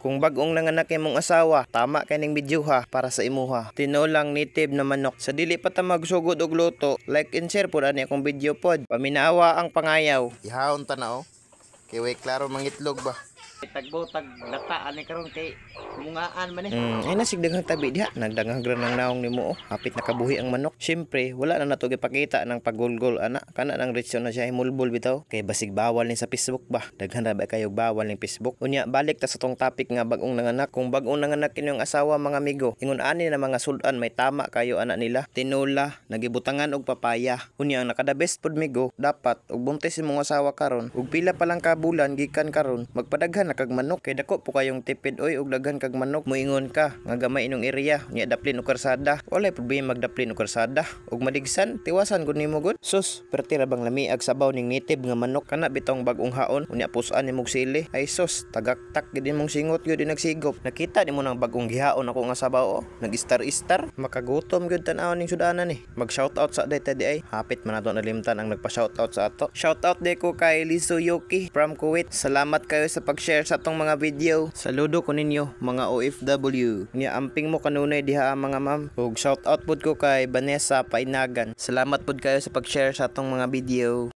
Kung bag-ong nanganak imong asawa, tama kay ning video ha para sa imuha. Tinolang native na manok. Sa dili pa ta magsugod og luto, like and share pud ani akong video pod. Paminawa ang pangayaw. Ihawon ta na oh. Kay way klaro mangitlog ba. Tagbo tag lata ani karon kay mungaan man Ay nasigdaghang tabi diha, nagdaghang gran ng naong nimo oh. Hapit nakabuhi ang manok. Syempre, wala na nato gipakita ng paggulgol ana. Kana nang retsyo na siya himulbol bitaw. Kay basig bawal ni sa Facebook ba. Daghan ra ba kayo bawal ning Facebook. Unya balik ta sa tong topic nga bag-ong nanganak. Kung bag-ong nanganak inyong asawa mga amigo, ingon ani na mga sudan may tama kayo ana nila. Tinola, nagibutangan og papaya. Unya ang nakada best pud migo, dapat og buntis imong asawa karon, ug pila pa lang ka bulan gikan karon, magpadaghan kag manok kay dako po kayong tipid oy og daghan kag manok. Moingon ka nga gamay inong area nya daplin og karsada, walay problema magdaplin og karsada ug madigsan tiwasan gud nimo gud. Sus perti ra bang lamiag sabaw ning native nga manok kana bitong bag-ong haon unya pusan nimog sili. Ay sus tagaktak gid imong singot gyud nagsigop. Nakita nimo nang bag-ong gihaon ako nga sabaw oh. Nag-star makagutom gyud tan-aw ning sudanan ni. Mag shout out sa dayta di ay hapit man nato nalimtan ang nagpa-shout out sa ato. Shout out de ko kay Liso Yuki from Kuwait. Salamat kayo sa pag-share sa atong mga video. Saludo ko ninyo mga OFW. Nya amping mo kanunay diha mga ma'am. Ug shout out pud ko kay Vanessa Painagan. Salamat pud kayo sa pag-share sa atong mga video.